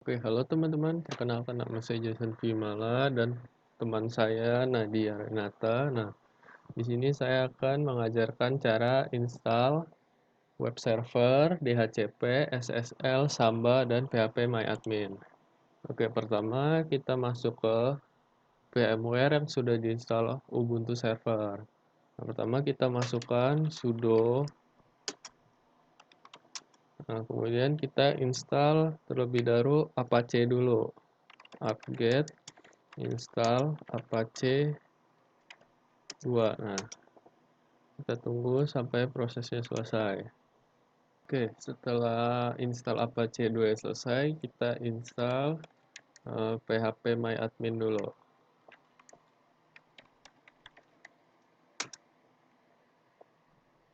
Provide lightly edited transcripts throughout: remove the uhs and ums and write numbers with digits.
Oke, halo teman-teman. Perkenalkan nama saya Jason Vimala dan teman saya Nadia Renata. Nah, di sini saya akan mengajarkan cara install web server, DHCP, SSL, Samba, dan PHP MyAdmin. Oke, pertama kita masuk ke VMware yang sudah diinstal Ubuntu Server. Nah, pertama kita masukkan sudo. Nah, kemudian kita install terlebih dahulu Apache dulu. Apt-get install Apache 2. Nah, kita tunggu sampai prosesnya selesai. Oke, setelah install Apache 2 selesai, kita install PHP MyAdmin dulu.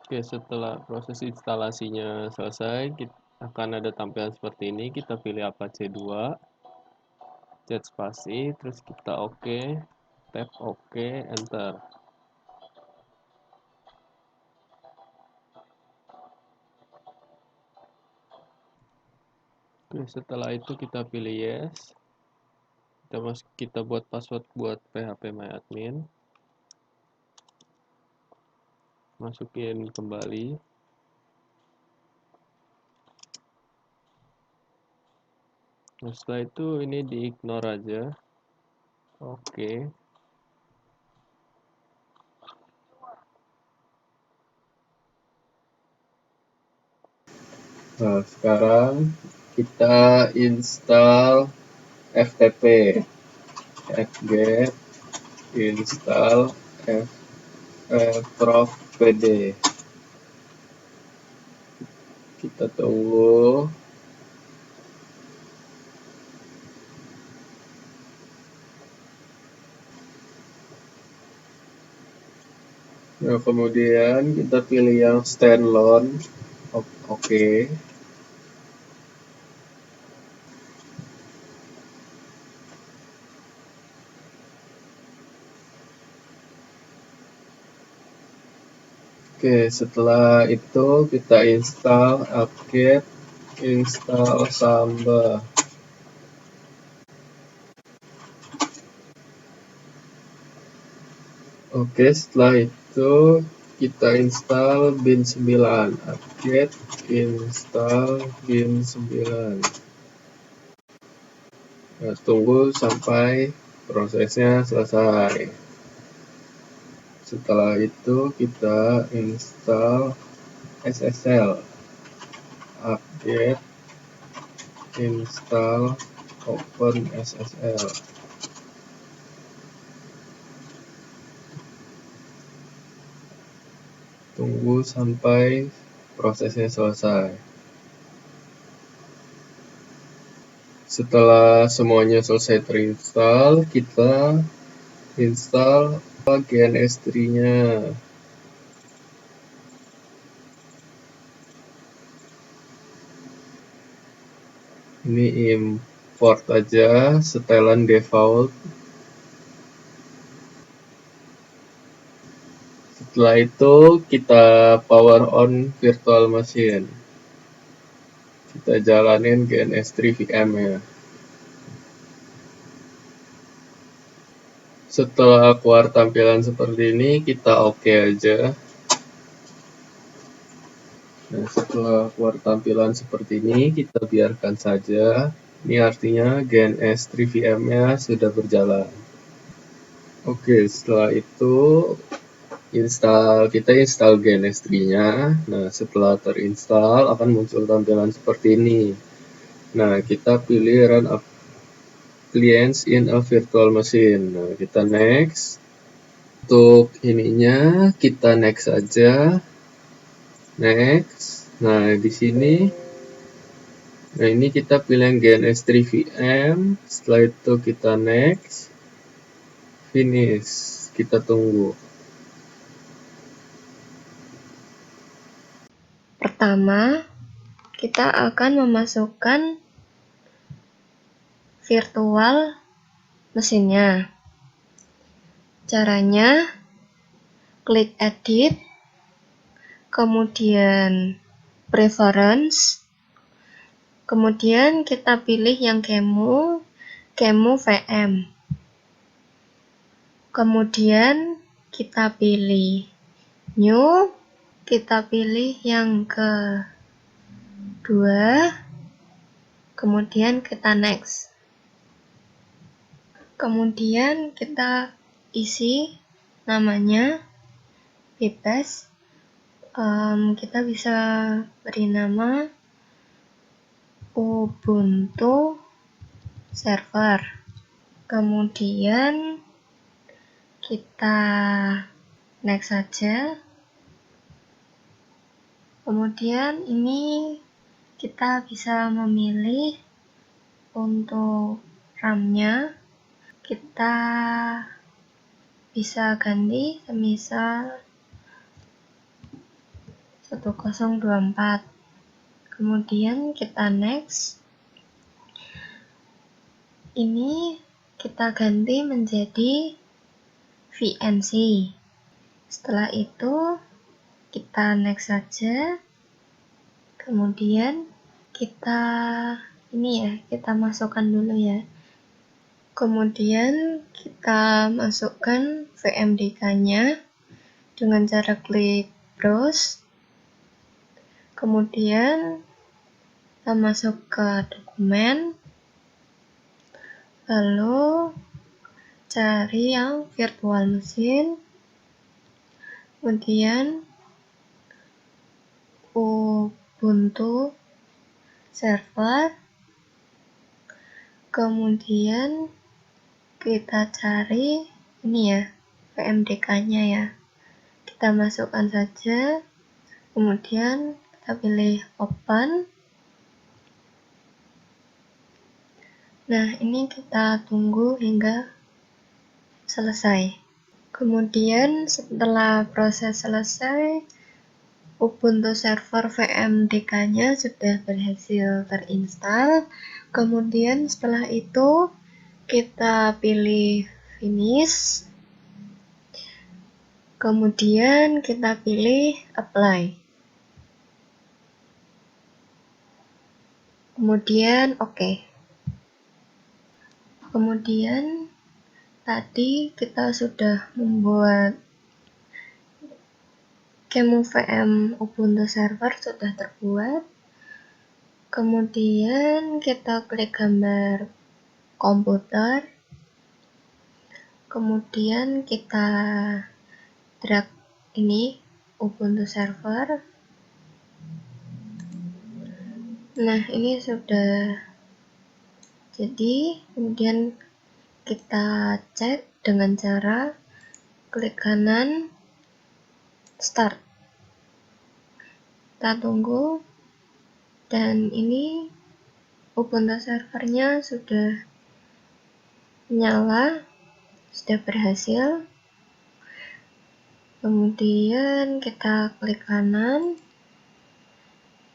Oke, setelah proses instalasinya selesai, kita akan ada tampilan seperti ini. Kita pilih Apache 2, chat spasi, terus kita oke, tap oke, enter. Oke, setelah itu kita pilih yes. Kita buat password buat PHP MyAdmin. Masukin kembali. Nah, setelah itu ini di ignore aja. Oke. Nah, sekarang kita install FTP. Apt-get install profpd. Kita tunggu. Nah, kemudian kita pilih yang standalone. Oke. Oke, setelah itu kita install apt-get install Samba. Oke, setelah itu kita install bin 9, apt-get install bin 9. Nah, tunggu sampai prosesnya selesai. Setelah itu kita install SSL, apt-get install OpenSSL. Tunggu sampai prosesnya selesai. Setelah semuanya selesai terinstall, kita install GNS3-nya. Ini import aja, setelan default. Setelah itu kita power on virtual machine. Kita jalanin GNS3 VM-nya. Setelah keluar tampilan seperti ini, kita oke aja. Nah, setelah keluar tampilan seperti ini, kita biarkan saja. Ini artinya GNS3 VM-nya sudah berjalan. Oke, setelah itu kita install GNS3-nya. Nah, setelah terinstall akan muncul tampilan seperti ini. Nah, kita pilih run appliance in a virtual machine. Nah, kita next. Untuk ininya kita next aja. Next. Nah, di sini ini kita pilih yang GNS3 VM. Setelah itu kita next. Finish. Kita tunggu. Pertama, kita akan memasukkan virtual mesinnya. Caranya, klik edit, kemudian preference, Kemudian kita pilih yang Qemu VM. Kemudian kita pilih New, kita pilih yang kedua, kemudian kita Next. Kemudian kita isi namanya bebas. Kita bisa beri nama Ubuntu Server. Kemudian kita next saja. Kemudian ini kita bisa memilih untuk RAM-nya. Kita bisa ganti semisal 1024. Kemudian kita next. Ini kita ganti menjadi VNC. Setelah itu kita next saja. Kemudian kita masukkan dulu ya. Kemudian kita masukkan VMDK-nya dengan cara klik browse. Kemudian kita masuk ke dokumen, lalu cari yang virtual machine, kemudian Ubuntu Server, kemudian kita cari ini ya, VMDK-nya ya. Kita masukkan saja, kemudian kita pilih open. Nah, ini kita tunggu hingga selesai. Kemudian setelah proses selesai, Ubuntu Server VMDK-nya sudah berhasil terinstall. Kemudian setelah itu kita pilih finish. Kemudian kita pilih apply. Kemudian oke. Kemudian tadi kita sudah membuat Qemu VM Ubuntu Server sudah terbuat. Kemudian kita klik gambar komputer. Kemudian kita drag ini Ubuntu Server. Nah, ini sudah jadi. Kemudian kita cek dengan cara klik kanan start. Kita tunggu, dan ini Ubuntu servernya sudah nyala, sudah berhasil. Kemudian kita klik kanan,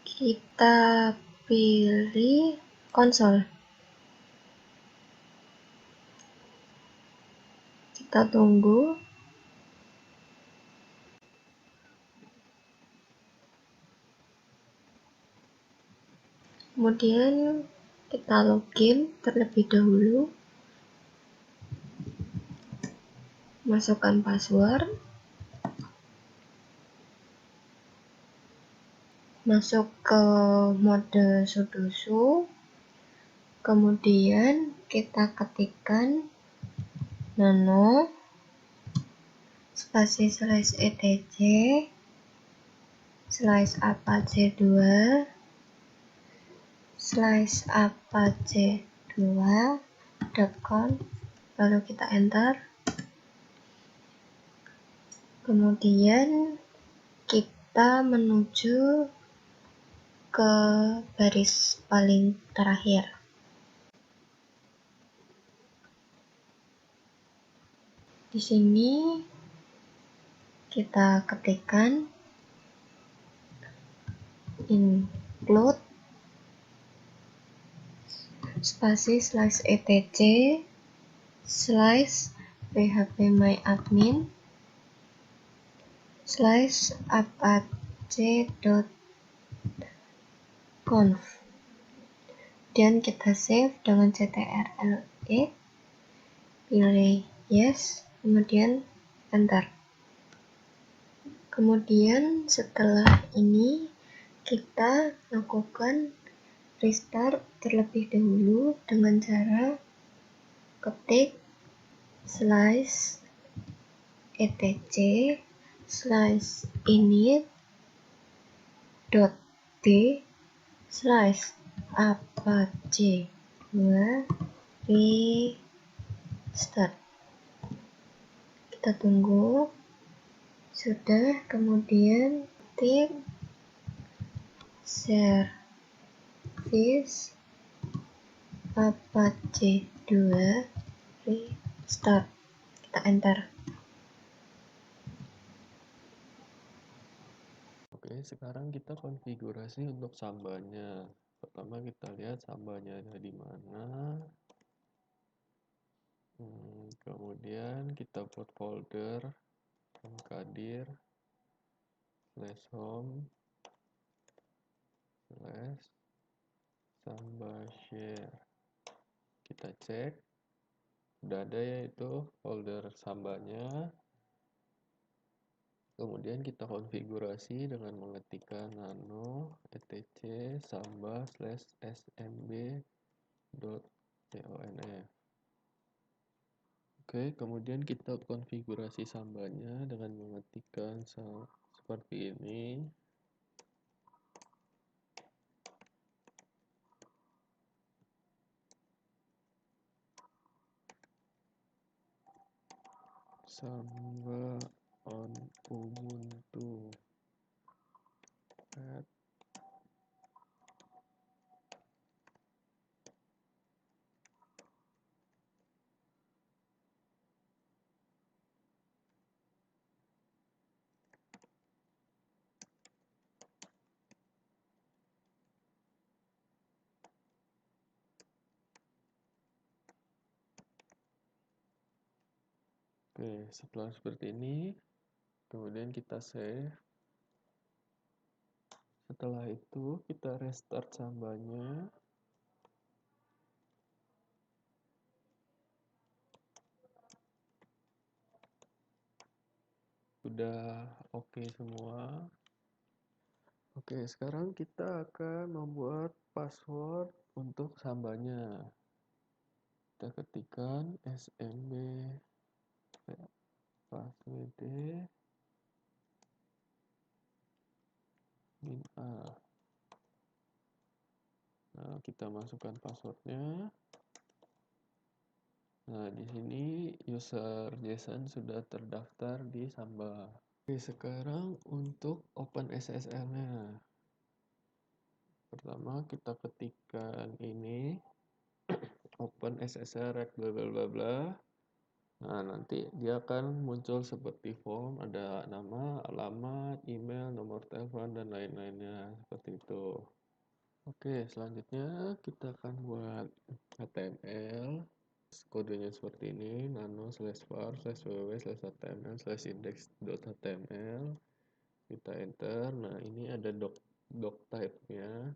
kita pilih konsol. Kita tunggu. Kemudian kita login terlebih dahulu. Masukkan password. Masuk ke mode sudoku. Kemudian kita ketikkan nano spasi /etc /apache2 /apache2.com, lalu kita enter. Kemudian kita menuju ke baris paling terakhir. Di sini kita ketikkan include spasi /etc /phpMyAdmin /apache.conf. Kemudian kita save dengan ctrl-E, pilih yes, kemudian enter. Kemudian setelah ini kita lakukan restart terlebih dahulu dengan cara ketik /etc /init.d/apache2 restart. Kita tunggu. Sudah, kemudian ketik service apache2 restart. Kita enter. Oke, sekarang kita konfigurasi untuk sambanya. Pertama kita lihat sambanya ada di mana. Kemudian kita buat folder mkdir /home /samba share. Kita cek, udah ada yaitu folder sambanya. Kemudian kita konfigurasi dengan mengetikkan nano etc samba/smb.conf. Oke, kemudian kita konfigurasi sambanya dengan mengetikkan seperti ini. Samba on Ubuntu. Oke, setelah seperti ini, kemudian kita save. Setelah itu kita restart sambanya. Sudah oke semua. Oke, sekarang kita akan membuat password untuk sambanya. Kita ketikkan smb password min-a. Nah, kita masukkan passwordnya. Nah, di sini user JSON sudah terdaftar di Samba. Oke, sekarang untuk open SSL-nya. Pertama kita ketikkan ini open SSL rec bla bla bla bla. Nah, nanti dia akan muncul seperti form, ada nama, alamat, email, nomor telepon dan lain-lainnya seperti itu. Oke, selanjutnya kita akan buat HTML. Kodenya seperti ini, nano/var/www/html/index.html. Kita enter. Nah, ini ada doc type-nya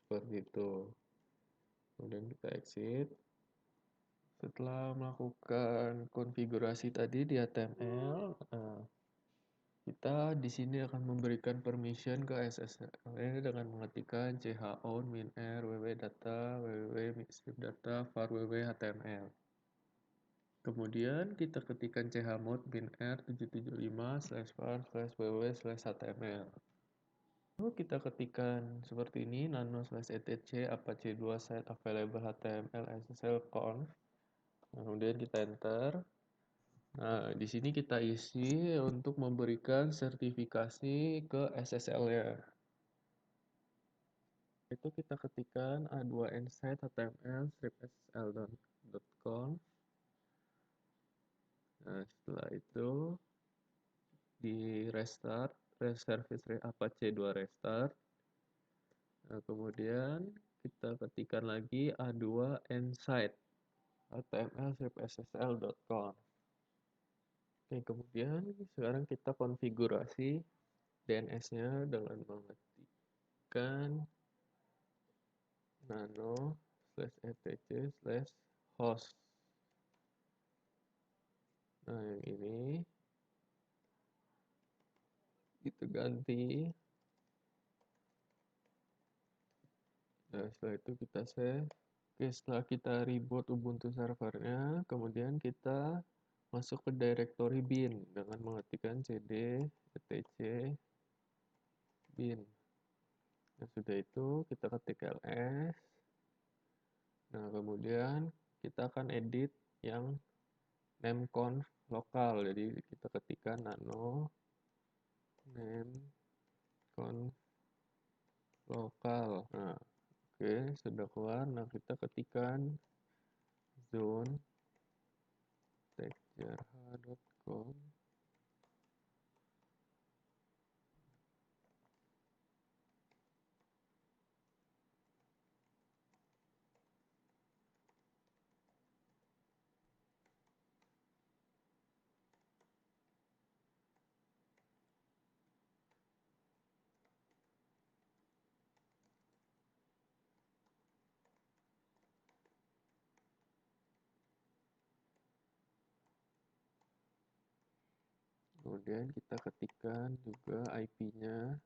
seperti itu. Kemudian kita exit. Setelah melakukan konfigurasi tadi di HTML, kita di sini akan memberikan permission ke SSL dengan mengetikkan chown min-r www.data www.strip-data var www.html. Kemudian kita ketikkan chmod min-r 775/var/www/html. Lalu kita ketikkan seperti ini nano/etc apache2 site available html ssl conf. Kemudian kita enter. Nah, di sini kita isi untuk memberikan sertifikasi ke SSL-nya. Itu kita ketikkan a2nsite html strip_ssl.conf. Nah, setelah itu di restart service apache 2 restart. Nah, kemudian kita ketikkan lagi a2nsite html strip_ssl.conf. Oke, kemudian sekarang kita konfigurasi DNS-nya dengan mengetikkan nano /etc/host. Nah, yang ini kita ganti. Nah, setelah itu kita save. Oke, setelah kita reboot Ubuntu servernya, kemudian kita masuk ke directory bin dengan mengetikkan cd etc bin. Nah, sudah itu kita ketik ls. Nah, kemudian kita akan edit yang nameconf lokal. Jadi kita ketikkan nano nameconf lokal. Nah, oke, sudah keluar. Nah, kita ketikkan zone textjarha.com. Kemudian kita ketikkan juga IP-nya.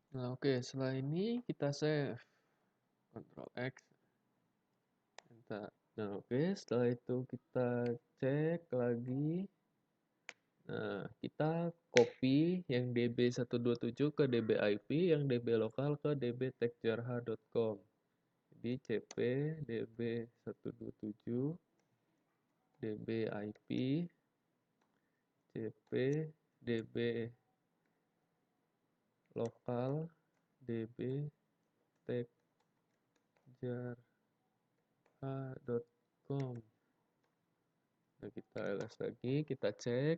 Nah, oke, setelah ini kita save. Ctrl X, enter. Nah, oke, setelah itu kita cek lagi. Nah, kita copy yang db127 ke db IP, yang db lokal ke db textjarha.com. Jadi cp db127 db IP cp db lokal db textjarha.com. Nah, kita ls lagi, kita cek.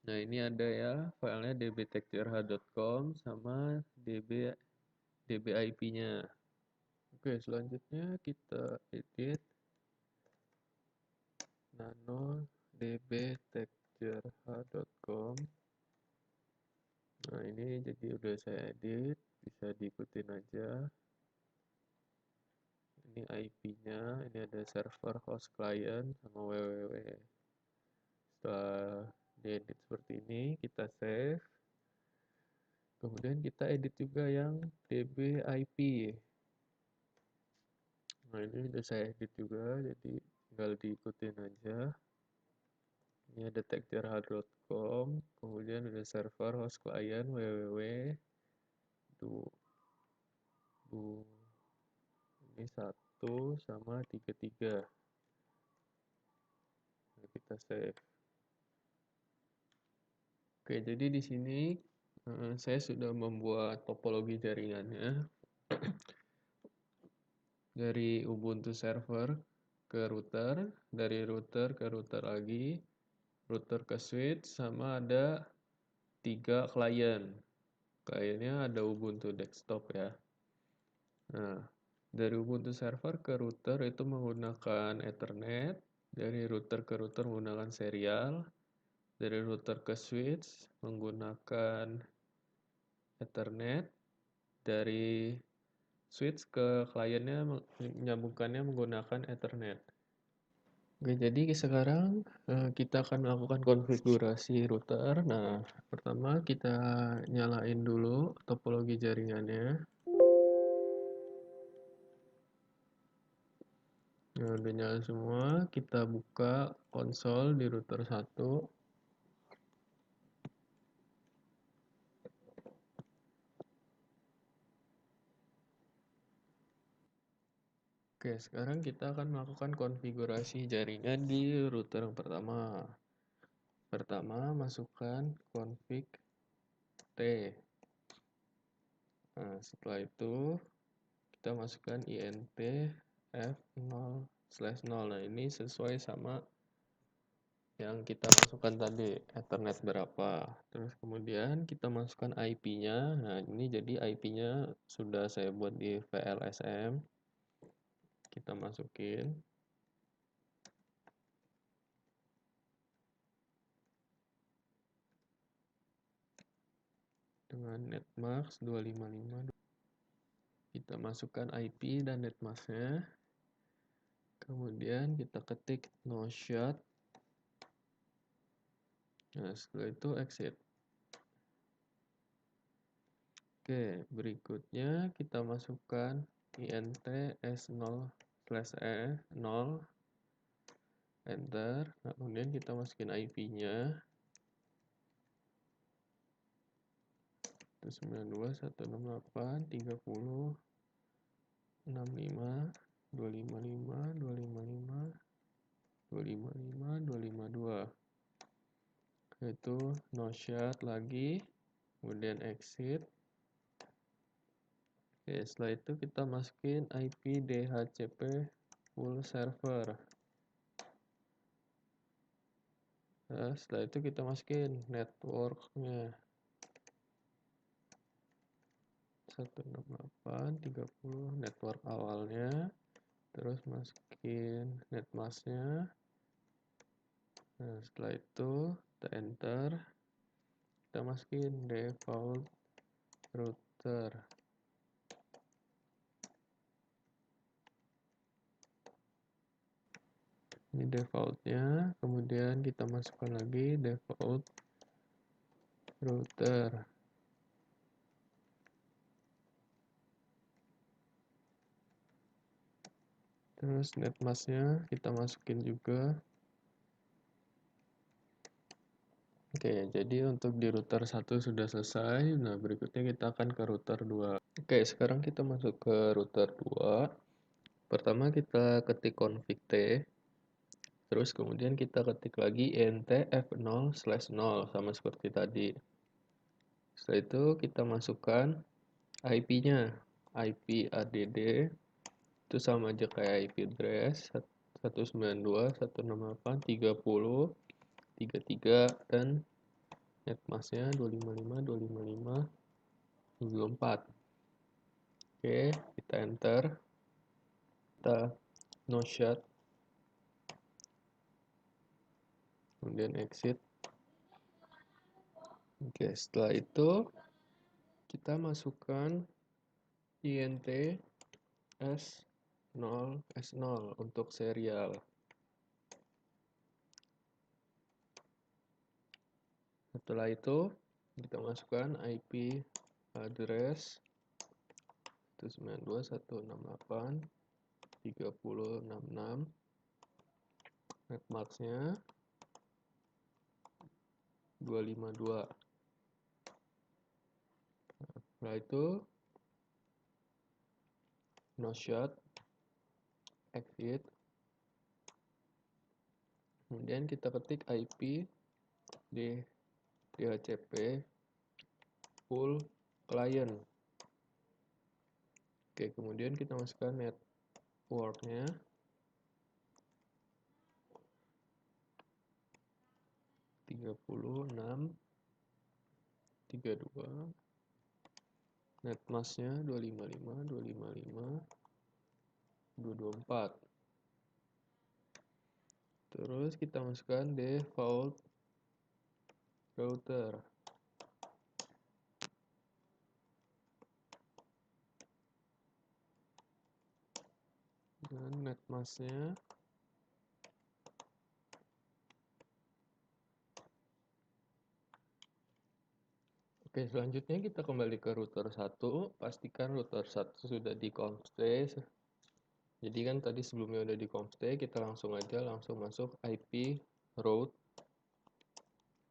Nah, ini ada ya filenya dbtextjarha.com sama db IP-nya. Oke, selanjutnya kita edit nano dbtextjarha.com. Nah, ini jadi udah saya edit, bisa diikutin aja. Ini IP-nya, ini ada server host client sama www. Setelah diedit seperti ini, kita save. Kemudian kita edit juga yang db IP. Nah, ini udah saya edit juga, jadi tinggal diikutin aja. Ini ada textjarha.com, kemudian ada server host client www. Ini 1 sama 33. Nah, kita save. Oke, jadi di sini saya sudah membuat topologi jaringannya dari Ubuntu server ke router, dari router ke router lagi, router ke switch, sama ada 3 klien. Kliennya ada Ubuntu desktop ya. Nah, dari Ubuntu server ke router itu menggunakan Ethernet, dari router ke router menggunakan serial, dari router ke switch menggunakan Ethernet, dari switch ke kliennya menyambungkannya menggunakan Ethernet. Oke, jadi sekarang kita akan melakukan konfigurasi router. Nah, pertama kita nyalain dulu topologi jaringannya. Nah, udah nyala semua, kita buka konsol di router 1. Oke, sekarang kita akan melakukan konfigurasi jaringan di router yang pertama. Pertama, masukkan config T. Nah, setelah itu kita masukkan int f0/0. Nah, ini sesuai sama yang kita masukkan tadi, Ethernet berapa. Terus kemudian kita masukkan IP-nya. Nah, ini jadi IP-nya sudah saya buat di VLSM. Kita masukin. Dengan netmask 255. Kita masukkan IP dan netmasknya. Kemudian kita ketik no shot. Nah, setelah itu exit. Oke, berikutnya kita masukkan int s0/e0, enter. Nah, kemudian kita masukin IP-nya. Itu 92.168.30.65.255.255.255.252. Itu no shot lagi, kemudian exit. Oke, setelah itu kita masukin IP DHCP full server. Nah, setelah itu kita masukin networknya 168.30 network awalnya, terus masukin netmasknya. Nah, setelah itu kita enter, kita masukin default router. Ini defaultnya, kemudian kita masukkan lagi default router. Terus netmasknya kita masukin juga. Oke, jadi untuk di router 1 sudah selesai. Nah, berikutnya kita akan ke router 2. Oke, sekarang kita masuk ke router 2. Pertama kita ketik config t. Terus kemudian kita ketik lagi int f0/0 sama seperti tadi. Setelah itu kita masukkan IP-nya. IP add itu sama aja kayak IP address 192.168.30.33 dan netmasknya 255.255.24. Oke, kita enter. Kita no shot. Kemudian exit. Oke, setelah itu kita masukkan int s0s0 untuk serial. Setelah itu kita masukkan IP address 192.168.30.66, netmasknya 252. Setelah itu no shot, exit. Kemudian kita ketik IP di DHCP full client. Oke, kemudian kita masukkan networknya 36.32, netmasknya 255.255.224. Terus kita masukkan default router. Dan netmasknya oke, selanjutnya kita kembali ke router 1. Pastikan router 1 sudah di config. Jadi kan tadi sebelumnya udah di config, kita langsung masuk IP route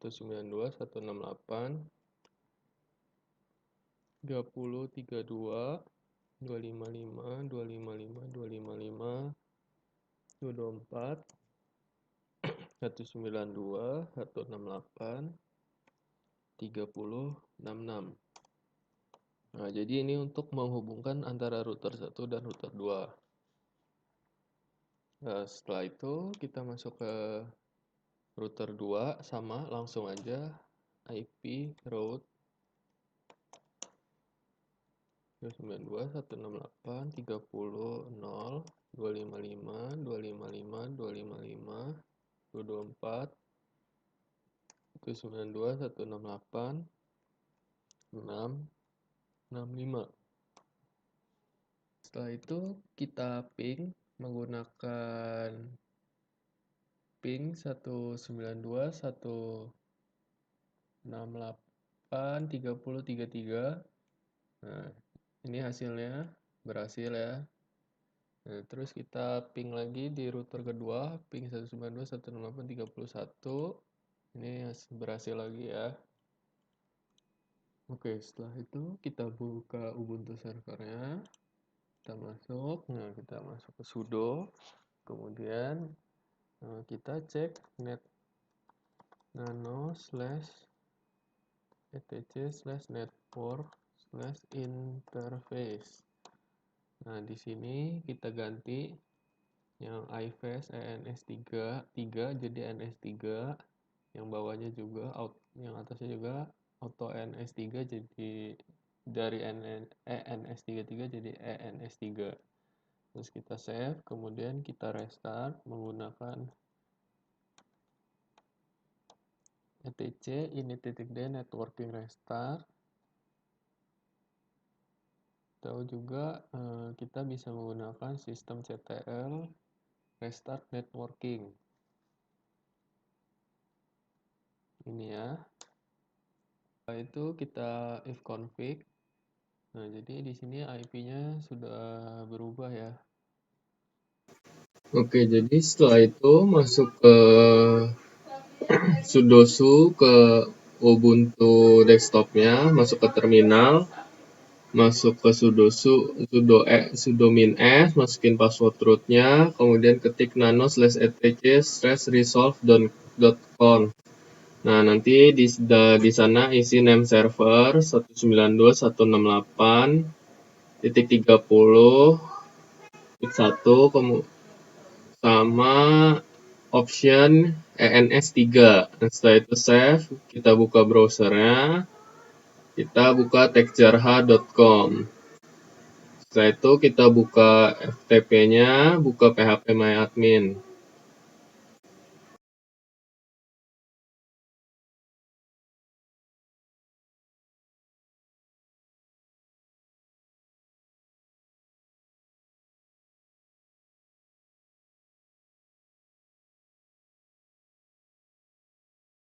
192.168.30.55.255.254.192.168.30.66. Nah, jadi ini untuk menghubungkan antara router 1 dan router 2. Nah, setelah itu kita masuk ke router 2, sama langsung aja IP route 92.168.255.224.192.168.665. Setelah itu kita ping menggunakan ping 192.168.30.33. Nah, ini hasilnya berhasil ya. Nah, terus kita ping lagi di router kedua, ping 192.168.31. Ini berhasil lagi ya. Oke, setelah itu kita buka Ubuntu servernya. Kita masuk. Nah, kita masuk ke sudo. Kemudian kita cek net nano /etc/network/interface. Nah, di sini kita ganti yang iFast ENS3 jadi NS3, yang bawahnya juga yang atasnya juga auto NS3 jadi dari ENS33 jadi ENS3. Terus kita save, kemudian kita restart menggunakan etc ini.d networking restart. Tahu juga kita bisa menggunakan sistem CTL restart networking. Ini ya. Setelah itu kita if config. Nah, jadi di sini IP-nya sudah berubah ya. Oke, jadi setelah itu masuk ke sudosu ke Ubuntu desktopnya, masuk ke terminal, masuk ke sudo min s, masukin password rootnya, kemudian ketik nano/etc/resolve.conf. Nah, nanti di sana isi name server 192.168.30.1 sama option ENS3. Dan setelah itu save, kita buka browsernya, kita buka textjarha.com. Setelah itu kita buka FTP-nya, buka phpMyAdmin.